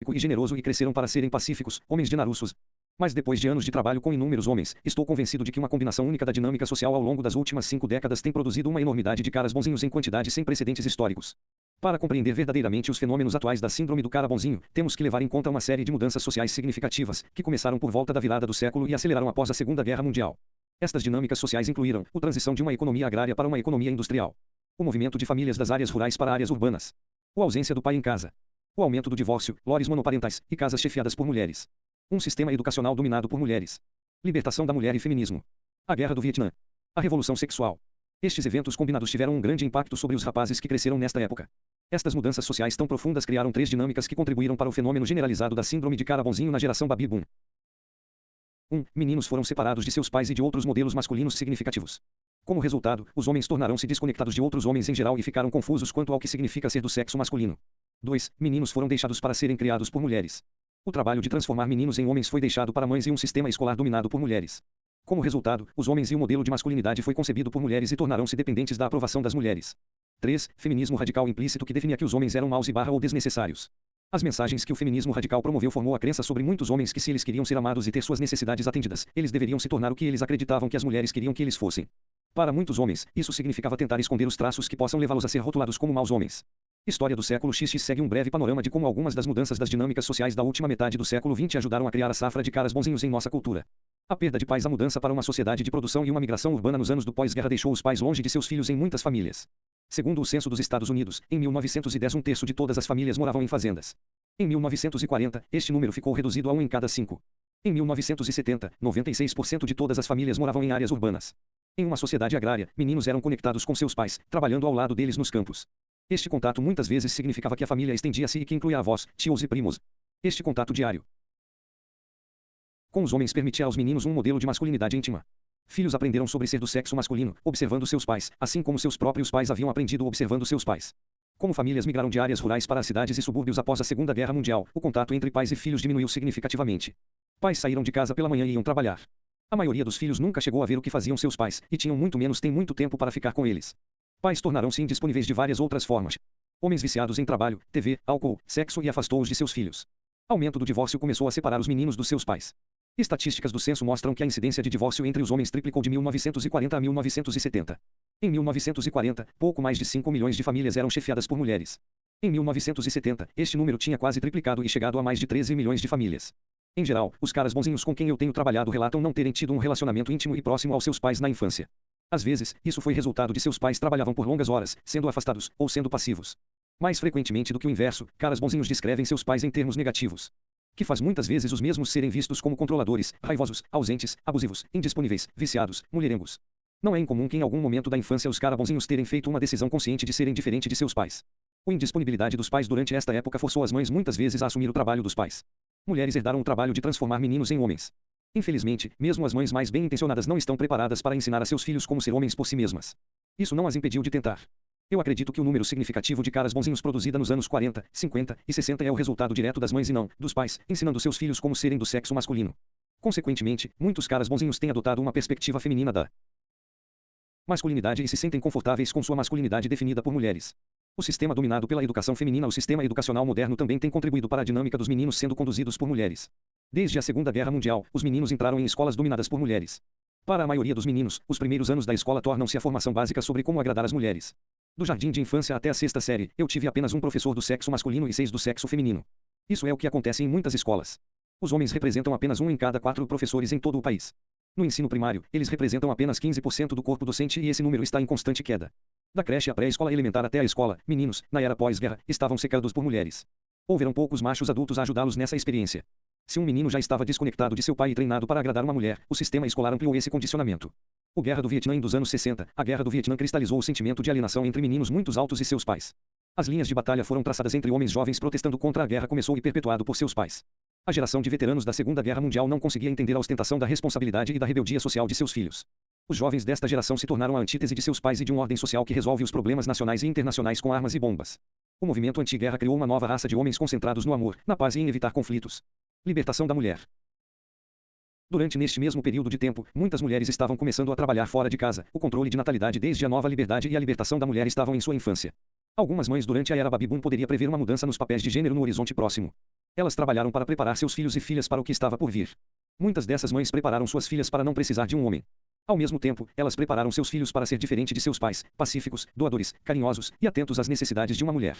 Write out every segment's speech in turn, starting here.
e generoso e cresceram para serem pacíficos, homens de Narussos. Mas depois de anos de trabalho com inúmeros homens, estou convencido de que uma combinação única da dinâmica social ao longo das últimas 5 décadas tem produzido uma enormidade de caras bonzinhos em quantidade sem precedentes históricos. Para compreender verdadeiramente os fenômenos atuais da síndrome do cara bonzinho, temos que levar em conta uma série de mudanças sociais significativas, que começaram por volta da virada do século e aceleraram após a Segunda Guerra Mundial. Estas dinâmicas sociais incluíram a transição de uma economia agrária para uma economia industrial, o movimento de famílias das áreas rurais para áreas urbanas, a ausência do pai em casa, o aumento do divórcio, lares monoparentais e casas chefiadas por mulheres, um sistema educacional dominado por mulheres, libertação da mulher e feminismo, a Guerra do Vietnã, a Revolução Sexual. Estes eventos combinados tiveram um grande impacto sobre os rapazes que cresceram nesta época. Estas mudanças sociais tão profundas criaram 3 dinâmicas que contribuíram para o fenômeno generalizado da síndrome de cara bonzinho na geração Baby Boom. 1. Meninos foram separados de seus pais e de outros modelos masculinos significativos. Como resultado, os homens tornaram-se desconectados de outros homens em geral e ficaram confusos quanto ao que significa ser do sexo masculino. 2. Meninos foram deixados para serem criados por mulheres. O trabalho de transformar meninos em homens foi deixado para mães e um sistema escolar dominado por mulheres. Como resultado, os homens e o modelo de masculinidade foi concebido por mulheres e tornaram-se dependentes da aprovação das mulheres. 3. Feminismo radical implícito que definia que os homens eram maus ou desnecessários. As mensagens que o feminismo radical promoveu formou a crença sobre muitos homens que se eles queriam ser amados e ter suas necessidades atendidas, eles deveriam se tornar o que eles acreditavam que as mulheres queriam que eles fossem. Para muitos homens, isso significava tentar esconder os traços que possam levá-los a ser rotulados como maus homens. História do século XX segue um breve panorama de como algumas das mudanças das dinâmicas sociais da última metade do século XX ajudaram a criar a safra de caras bonzinhos em nossa cultura. A perda de pais, a mudança para uma sociedade de produção e uma migração urbana nos anos do pós-guerra deixou os pais longe de seus filhos em muitas famílias. Segundo o censo dos Estados Unidos, em 1910 um terço de todas as famílias moravam em fazendas. Em 1940, este número ficou reduzido a 1 em cada 5. Em 1970, 96% de todas as famílias moravam em áreas urbanas. Em uma sociedade agrária, meninos eram conectados com seus pais, trabalhando ao lado deles nos campos. Este contato muitas vezes significava que a família estendia-se e que incluía avós, tios e primos. Este contato diário com os homens permitia aos meninos um modelo de masculinidade íntima. Filhos aprenderam sobre ser do sexo masculino, observando seus pais, assim como seus próprios pais haviam aprendido observando seus pais. Como famílias migraram de áreas rurais para as cidades e subúrbios após a Segunda Guerra Mundial, o contato entre pais e filhos diminuiu significativamente. Pais saíram de casa pela manhã e iam trabalhar. A maioria dos filhos nunca chegou a ver o que faziam seus pais, e tinham muito menos muito tempo para ficar com eles. Pais tornaram-se indisponíveis de várias outras formas. Homens viciados em trabalho, TV, álcool, sexo e afastou-os de seus filhos. Aumento do divórcio começou a separar os meninos dos seus pais. Estatísticas do censo mostram que a incidência de divórcio entre os homens triplicou de 1940 a 1970. Em 1940, pouco mais de 5 milhões de famílias eram chefiadas por mulheres. Em 1970, este número tinha quase triplicado e chegado a mais de 13 milhões de famílias. Em geral, os caras bonzinhos com quem eu tenho trabalhado relatam não terem tido um relacionamento íntimo e próximo aos seus pais na infância. Às vezes, isso foi resultado de seus pais trabalhavam por longas horas, sendo afastados, ou sendo passivos. Mais frequentemente do que o inverso, caras bonzinhos descrevem seus pais em termos negativos, que faz muitas vezes os mesmos serem vistos como controladores, raivosos, ausentes, abusivos, indisponíveis, viciados, mulherengos. Não é incomum que em algum momento da infância os caras bonzinhos terem feito uma decisão consciente de serem diferente de seus pais. A indisponibilidade dos pais durante esta época forçou as mães muitas vezes a assumir o trabalho dos pais. Mulheres herdaram o trabalho de transformar meninos em homens. Infelizmente, mesmo as mães mais bem-intencionadas não estão preparadas para ensinar a seus filhos como ser homens por si mesmas. Isso não as impediu de tentar. Eu acredito que o número significativo de caras bonzinhos produzida nos anos 40, 50 e 60 é o resultado direto das mães e não dos pais, ensinando seus filhos como serem do sexo masculino. Consequentemente, muitos caras bonzinhos têm adotado uma perspectiva feminina da masculinidade e se sentem confortáveis com sua masculinidade definida por mulheres. O sistema dominado pela educação feminina, o sistema educacional moderno também tem contribuído para a dinâmica dos meninos sendo conduzidos por mulheres. Desde a Segunda Guerra Mundial, os meninos entraram em escolas dominadas por mulheres. Para a maioria dos meninos, os primeiros anos da escola tornam-se a formação básica sobre como agradar as mulheres. Do jardim de infância até a 6ª série, eu tive apenas um professor do sexo masculino e 6 do sexo feminino. Isso é o que acontece em muitas escolas. Os homens representam apenas 1 em cada 4 professores em todo o país. No ensino primário, eles representam apenas 15% do corpo docente e esse número está em constante queda. Da creche à pré-escola elementar até a escola, meninos, na era pós-guerra, estavam cercados por mulheres. Houveram poucos machos adultos a ajudá-los nessa experiência. Se um menino já estava desconectado de seu pai e treinado para agradar uma mulher, o sistema escolar ampliou esse condicionamento. A Guerra do Vietnã dos anos 60, a Guerra do Vietnã cristalizou o sentimento de alienação entre meninos muito altos e seus pais. As linhas de batalha foram traçadas entre homens jovens protestando contra a guerra começou e perpetuado por seus pais. A geração de veteranos da Segunda Guerra Mundial não conseguia entender a ostentação da responsabilidade e da rebeldia social de seus filhos. Os jovens desta geração se tornaram a antítese de seus pais e de uma ordem social que resolve os problemas nacionais e internacionais com armas e bombas. O movimento anti-guerra criou uma nova raça de homens concentrados no amor, na paz e em evitar conflitos. Libertação da mulher. Durante neste mesmo período de tempo, muitas mulheres estavam começando a trabalhar fora de casa. O controle de natalidade desde a nova liberdade e a libertação da mulher estavam em sua infância. Algumas mães durante a era Baby Boom poderia prever uma mudança nos papéis de gênero no horizonte próximo. Elas trabalharam para preparar seus filhos e filhas para o que estava por vir. Muitas dessas mães prepararam suas filhas para não precisar de um homem. Ao mesmo tempo, elas prepararam seus filhos para ser diferente de seus pais, pacíficos, doadores, carinhosos e atentos às necessidades de uma mulher.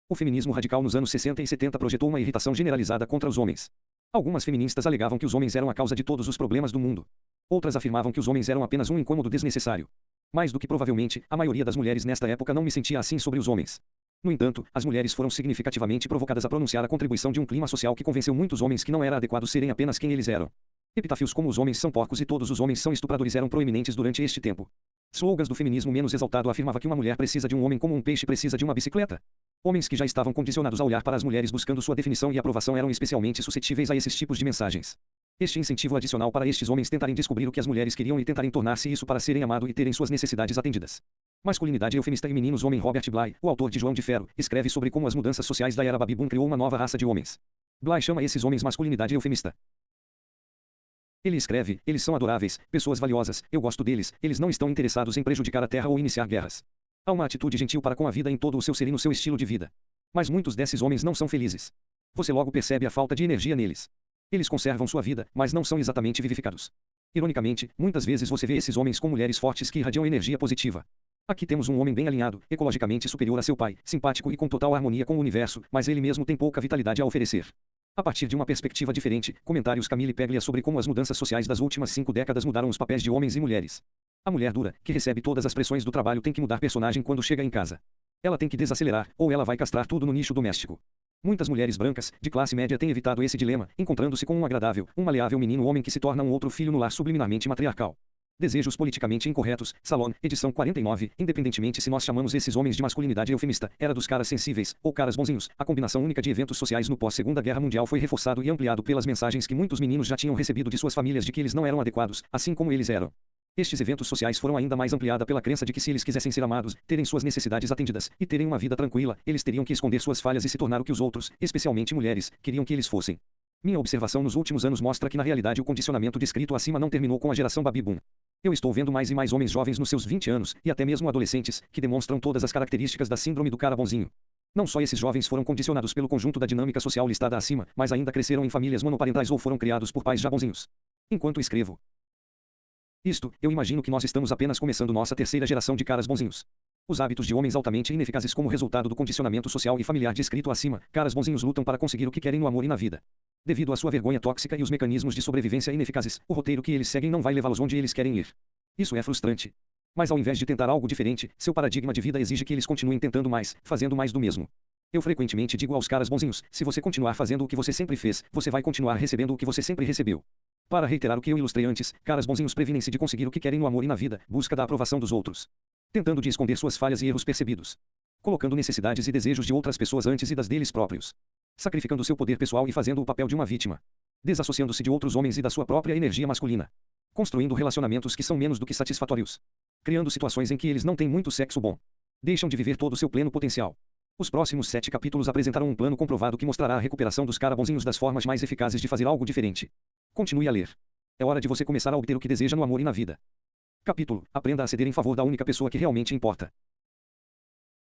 O feminismo radical nos anos 60 e 70 projetou uma irritação generalizada contra os homens. Algumas feministas alegavam que os homens eram a causa de todos os problemas do mundo. Outras afirmavam que os homens eram apenas um incômodo desnecessário. Mais do que provavelmente, a maioria das mulheres nesta época não me sentia assim sobre os homens. No entanto, as mulheres foram significativamente provocadas a pronunciar a contribuição de um clima social que convenceu muitos homens que não era adequado serem apenas quem eles eram. Epitáfios como os homens são porcos e todos os homens são estupradores eram proeminentes durante este tempo. Slogans do feminismo menos exaltado afirmava que uma mulher precisa de um homem como um peixe precisa de uma bicicleta. Homens que já estavam condicionados a olhar para as mulheres buscando sua definição e aprovação eram especialmente suscetíveis a esses tipos de mensagens. Este incentivo adicional para estes homens tentarem descobrir o que as mulheres queriam e tentarem tornar-se isso para serem amados e terem suas necessidades atendidas. Masculinidade eufemista e meninos homem Robert Bly, o autor de João de Ferro, escreve sobre como as mudanças sociais da era Baby Boom criou uma nova raça de homens. Bly chama esses homens masculinidade eufemista. Ele escreve, eles são adoráveis, pessoas valiosas, eu gosto deles, eles não estão interessados em prejudicar a terra ou iniciar guerras. Há uma atitude gentil para com a vida em todo o seu ser e no seu estilo de vida. Mas muitos desses homens não são felizes. Você logo percebe a falta de energia neles. Eles conservam sua vida, mas não são exatamente vivificados. Ironicamente, muitas vezes você vê esses homens com mulheres fortes que irradiam energia positiva. Aqui temos um homem bem alinhado, ecologicamente superior a seu pai, simpático e com total harmonia com o universo, mas ele mesmo tem pouca vitalidade a oferecer. A partir de uma perspectiva diferente, comentários Camille Paglia sobre como as mudanças sociais das últimas 5 décadas mudaram os papéis de homens e mulheres. A mulher dura, que recebe todas as pressões do trabalho tem que mudar personagem quando chega em casa. Ela tem que desacelerar, ou ela vai castrar tudo no nicho doméstico. Muitas mulheres brancas, de classe média têm evitado esse dilema, encontrando-se com um agradável, um maleável menino-homem que se torna um outro filho no lar subliminarmente matriarcal. Desejos politicamente incorretos, Salon, edição 49, independentemente se nós chamamos esses homens de masculinidade eufemista, era dos caras sensíveis, ou caras bonzinhos, a combinação única de eventos sociais no pós-Segunda Guerra Mundial foi reforçado e ampliado pelas mensagens que muitos meninos já tinham recebido de suas famílias de que eles não eram adequados, assim como eles eram. Estes eventos sociais foram ainda mais ampliados pela crença de que se eles quisessem ser amados, terem suas necessidades atendidas, e terem uma vida tranquila, eles teriam que esconder suas falhas e se tornar o que os outros, especialmente mulheres, queriam que eles fossem. Minha observação nos últimos anos mostra que na realidade o condicionamento descrito acima não terminou com a geração Baby Boom. Eu estou vendo mais e mais homens jovens nos seus 20 anos, e até mesmo adolescentes, que demonstram todas as características da síndrome do cara bonzinho. Não só esses jovens foram condicionados pelo conjunto da dinâmica social listada acima, mas ainda cresceram em famílias monoparentais ou foram criados por pais já bonzinhos. Enquanto escrevo isto, eu imagino que nós estamos apenas começando nossa terceira geração de caras bonzinhos. Os hábitos de homens altamente ineficazes como resultado do condicionamento social e familiar descrito acima, caras bonzinhos lutam para conseguir o que querem no amor e na vida. Devido à sua vergonha tóxica e os mecanismos de sobrevivência ineficazes, o roteiro que eles seguem não vai levá-los onde eles querem ir. Isso é frustrante. Mas ao invés de tentar algo diferente, seu paradigma de vida exige que eles continuem tentando mais, fazendo mais do mesmo. Eu frequentemente digo aos caras bonzinhos, se você continuar fazendo o que você sempre fez, você vai continuar recebendo o que você sempre recebeu. Para reiterar o que eu ilustrei antes, caras bonzinhos previnem-se de conseguir o que querem no amor e na vida, busca da aprovação dos outros. Tentando de esconder suas falhas e erros percebidos. Colocando necessidades e desejos de outras pessoas antes e das deles próprios. Sacrificando seu poder pessoal e fazendo o papel de uma vítima. Desassociando-se de outros homens e da sua própria energia masculina. Construindo relacionamentos que são menos do que satisfatórios. Criando situações em que eles não têm muito sexo bom. Deixam de viver todo o seu pleno potencial. Os próximos 7 capítulos apresentarão um plano comprovado que mostrará a recuperação dos cara bonzinhos das formas mais eficazes de fazer algo diferente. Continue a ler. É hora de você começar a obter o que deseja no amor e na vida. Capítulo: Aprenda a ceder em favor da única pessoa que realmente importa.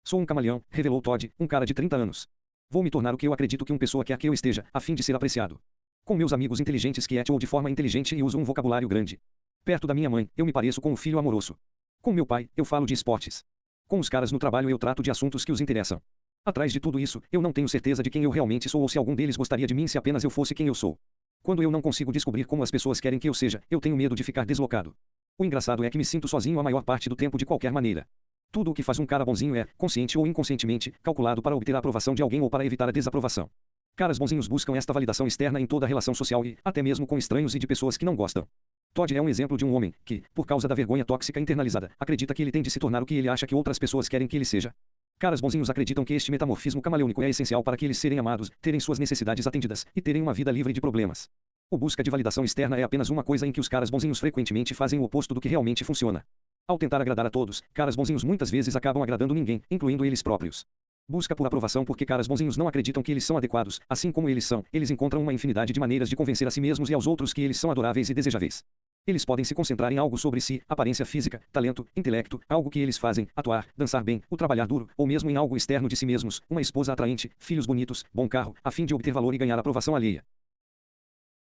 Sou um camaleão, revelou Todd, um cara de 30 anos. Vou me tornar o que eu acredito que uma pessoa quer que eu esteja, a fim de ser apreciado. Com meus amigos inteligentes que ou de forma inteligente e uso um vocabulário grande. Perto da minha mãe, eu me pareço com um filho amoroso. Com meu pai, eu falo de esportes. Com os caras no trabalho eu trato de assuntos que os interessam. Atrás de tudo isso, eu não tenho certeza de quem eu realmente sou ou se algum deles gostaria de mim se apenas eu fosse quem eu sou. Quando eu não consigo descobrir como as pessoas querem que eu seja, eu tenho medo de ficar deslocado. O engraçado é que me sinto sozinho a maior parte do tempo de qualquer maneira. Tudo o que faz um cara bonzinho é, consciente ou inconscientemente, calculado para obter a aprovação de alguém ou para evitar a desaprovação. Caras bonzinhos buscam esta validação externa em toda a relação social e, até mesmo com estranhos e de pessoas que não gostam. Todd é um exemplo de um homem que, por causa da vergonha tóxica internalizada, acredita que ele tem de se tornar o que ele acha que outras pessoas querem que ele seja. Caras bonzinhos acreditam que este metamorfismo camaleônico é essencial para que eles serem amados, terem suas necessidades atendidas e terem uma vida livre de problemas. A busca de validação externa é apenas uma coisa em que os caras bonzinhos frequentemente fazem o oposto do que realmente funciona. Ao tentar agradar a todos, caras bonzinhos muitas vezes acabam agradando ninguém, incluindo eles próprios. Busca por aprovação porque caras bonzinhos não acreditam que eles são adequados, assim como eles são, eles encontram uma infinidade de maneiras de convencer a si mesmos e aos outros que eles são adoráveis e desejáveis. Eles podem se concentrar em algo sobre si, aparência física, talento, intelecto, algo que eles fazem, atuar, dançar bem, o trabalhar duro, ou mesmo em algo externo de si mesmos, uma esposa atraente, filhos bonitos, bom carro, a fim de obter valor e ganhar aprovação alheia.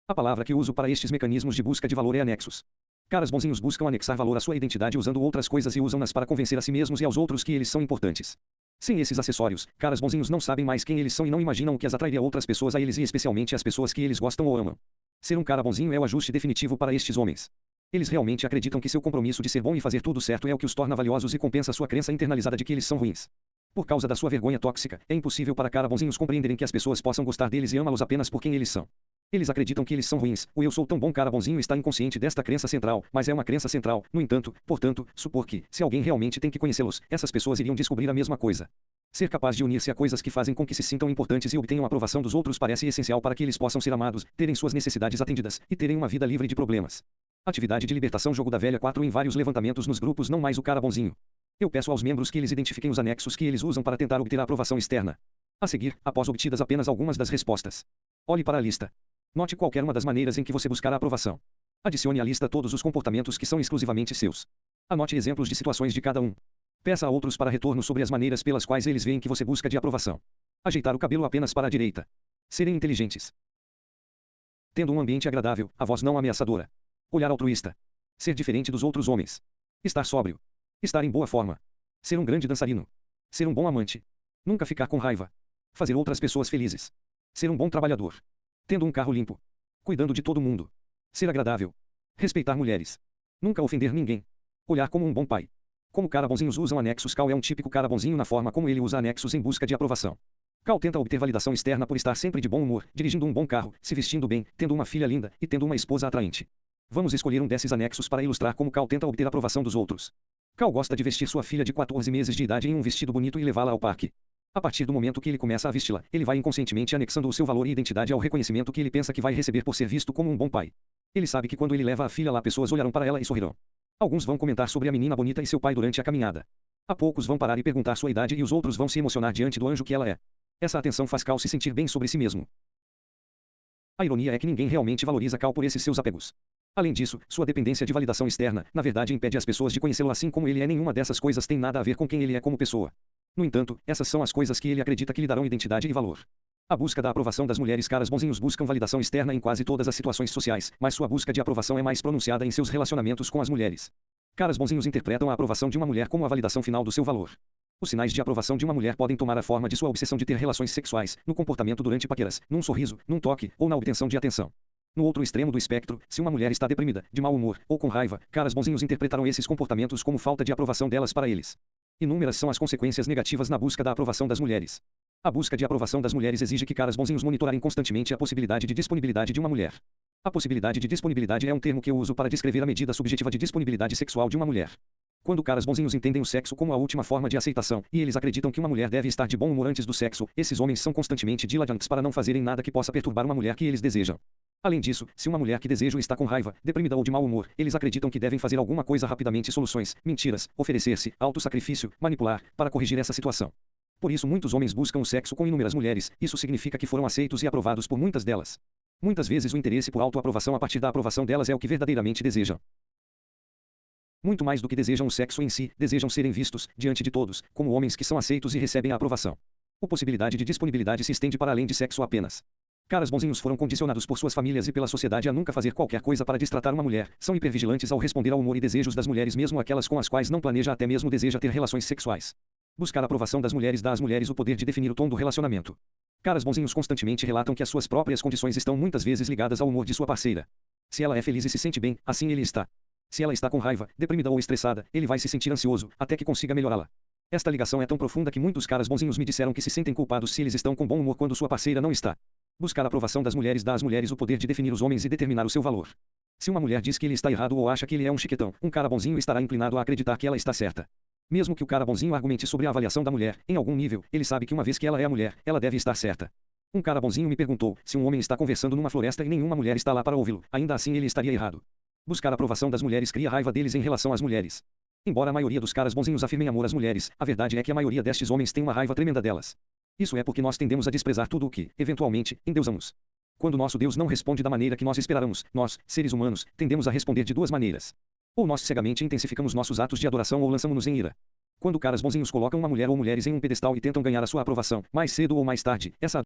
A palavra que uso para estes mecanismos de busca de valor é anexos. Caras bonzinhos buscam anexar valor à sua identidade usando outras coisas e usam-nas para convencer a si mesmos e aos outros que eles são importantes. Sem esses acessórios, caras bonzinhos não sabem mais quem eles são e não imaginam o que as atrairia outras pessoas a eles e especialmente as pessoas que eles gostam ou amam. Ser um cara bonzinho é o ajuste definitivo para estes homens. Eles realmente acreditam que seu compromisso de ser bom e fazer tudo certo é o que os torna valiosos e compensa sua crença internalizada de que eles são ruins. Por causa da sua vergonha tóxica, é impossível para cara bonzinhos compreenderem que as pessoas possam gostar deles e amá-los apenas por quem eles são. Eles acreditam que eles são ruins, o eu sou tão bom cara bonzinho está inconsciente desta crença central, mas é uma crença central, no entanto, portanto, supor que, se alguém realmente tem que conhecê-los, essas pessoas iriam descobrir a mesma coisa. Ser capaz de unir-se a coisas que fazem com que se sintam importantes e obtenham a aprovação dos outros parece essencial para que eles possam ser amados, terem suas necessidades atendidas, e terem uma vida livre de problemas. Atividade de libertação Jogo da Velha 4 em vários levantamentos nos grupos não mais o cara bonzinho. Eu peço aos membros que eles identifiquem os anexos que eles usam para tentar obter a aprovação externa. A seguir, após obtidas apenas algumas das respostas, olhe para a lista. Note qualquer uma das maneiras em que você buscar a aprovação. Adicione à lista todos os comportamentos que são exclusivamente seus. Anote exemplos de situações de cada um. Peça a outros para retorno sobre as maneiras pelas quais eles veem que você busca de aprovação. Ajeitar o cabelo apenas para a direita. Serem inteligentes. Tendo um ambiente agradável, a voz não ameaçadora. Olhar altruísta. Ser diferente dos outros homens. Estar sóbrio. Estar em boa forma. Ser um grande dançarino. Ser um bom amante. Nunca ficar com raiva. Fazer outras pessoas felizes. Ser um bom trabalhador. Tendo um carro limpo. Cuidando de todo mundo. Ser agradável. Respeitar mulheres. Nunca ofender ninguém. Olhar como um bom pai. Como cara bonzinhos usam anexos, Cal é um típico cara bonzinho na forma como ele usa anexos em busca de aprovação. Cal tenta obter validação externa por estar sempre de bom humor, dirigindo um bom carro, se vestindo bem, tendo uma filha linda e tendo uma esposa atraente. Vamos escolher um desses anexos para ilustrar como Cal tenta obter a aprovação dos outros. Cal gosta de vestir sua filha de 14 meses de idade em um vestido bonito e levá-la ao parque. A partir do momento que ele começa a vesti-la, ele vai inconscientemente anexando o seu valor e identidade ao reconhecimento que ele pensa que vai receber por ser visto como um bom pai. Ele sabe que quando ele leva a filha lá, pessoas olharão para ela e sorrirão. Alguns vão comentar sobre a menina bonita e seu pai durante a caminhada. Há poucos vão parar e perguntar sua idade e os outros vão se emocionar diante do anjo que ela é. Essa atenção faz Cal se sentir bem sobre si mesmo. A ironia é que ninguém realmente valoriza Cal por esses seus apegos. Além disso, sua dependência de validação externa, na verdade, impede as pessoas de conhecê-lo assim como ele é. Nenhuma dessas coisas tem nada a ver com quem ele é como pessoa. No entanto, essas são as coisas que ele acredita que lhe darão identidade e valor. A busca da aprovação das mulheres. Caras bonzinhos buscam validação externa em quase todas as situações sociais, mas sua busca de aprovação é mais pronunciada em seus relacionamentos com as mulheres. Caras bonzinhos interpretam a aprovação de uma mulher como a validação final do seu valor. Os sinais de aprovação de uma mulher podem tomar a forma de sua obsessão de ter relações sexuais, no comportamento durante paqueras, num sorriso, num toque, ou na obtenção de atenção. No outro extremo do espectro, se uma mulher está deprimida, de mau humor, ou com raiva, caras bonzinhos interpretarão esses comportamentos como falta de aprovação delas para eles. Inúmeras são as consequências negativas na busca da aprovação das mulheres. A busca de aprovação das mulheres exige que caras bonzinhos monitorem constantemente a possibilidade de disponibilidade de uma mulher. A possibilidade de disponibilidade é um termo que eu uso para descrever a medida subjetiva de disponibilidade sexual de uma mulher. Quando caras bonzinhos entendem o sexo como a última forma de aceitação, e eles acreditam que uma mulher deve estar de bom humor antes do sexo, esses homens são constantemente diligentes para não fazerem nada que possa perturbar uma mulher que eles desejam. Além disso, se uma mulher que desejam está com raiva, deprimida ou de mau humor, eles acreditam que devem fazer alguma coisa rapidamente. Soluções, mentiras, oferecer-se, autossacrifício, manipular, para corrigir essa situação. Por isso muitos homens buscam o sexo com inúmeras mulheres, isso significa que foram aceitos e aprovados por muitas delas. Muitas vezes o interesse por autoaprovação a partir da aprovação delas é o que verdadeiramente desejam. Muito mais do que desejam o sexo em si, desejam serem vistos, diante de todos, como homens que são aceitos e recebem a aprovação. A possibilidade de disponibilidade se estende para além de sexo apenas. Caras bonzinhos foram condicionados por suas famílias e pela sociedade a nunca fazer qualquer coisa para destratar uma mulher, são hipervigilantes ao responder ao humor e desejos das mulheres, mesmo aquelas com as quais não planeja, até mesmo deseja ter relações sexuais. Buscar a aprovação das mulheres dá às mulheres o poder de definir o tom do relacionamento. Caras bonzinhos constantemente relatam que as suas próprias condições estão muitas vezes ligadas ao humor de sua parceira. Se ela é feliz e se sente bem, assim ele está. Se ela está com raiva, deprimida ou estressada, ele vai se sentir ansioso, até que consiga melhorá-la. Esta ligação é tão profunda que muitos caras bonzinhos me disseram que se sentem culpados se eles estão com bom humor quando sua parceira não está. Buscar a aprovação das mulheres dá às mulheres o poder de definir os homens e determinar o seu valor. Se uma mulher diz que ele está errado ou acha que ele é um chiquetão, um cara bonzinho estará inclinado a acreditar que ela está certa. Mesmo que o cara bonzinho argumente sobre a avaliação da mulher, em algum nível, ele sabe que uma vez que ela é a mulher, ela deve estar certa. Um cara bonzinho me perguntou, se um homem está conversando numa floresta e nenhuma mulher está lá para ouvi-lo, ainda assim ele estaria errado. Buscar a aprovação das mulheres cria raiva deles em relação às mulheres. Embora a maioria dos caras bonzinhos afirmem amor às mulheres, a verdade é que a maioria destes homens tem uma raiva tremenda delas. Isso é porque nós tendemos a desprezar tudo o que, eventualmente, endeusamos. Quando nosso Deus não responde da maneira que nós esperáramos, nós, seres humanos, tendemos a responder de duas maneiras. Ou nós cegamente intensificamos nossos atos de adoração ou lançamos-nos em ira. Quando caras bonzinhos colocam uma mulher ou mulheres em um pedestal e tentam ganhar a sua aprovação, mais cedo ou mais tarde, essa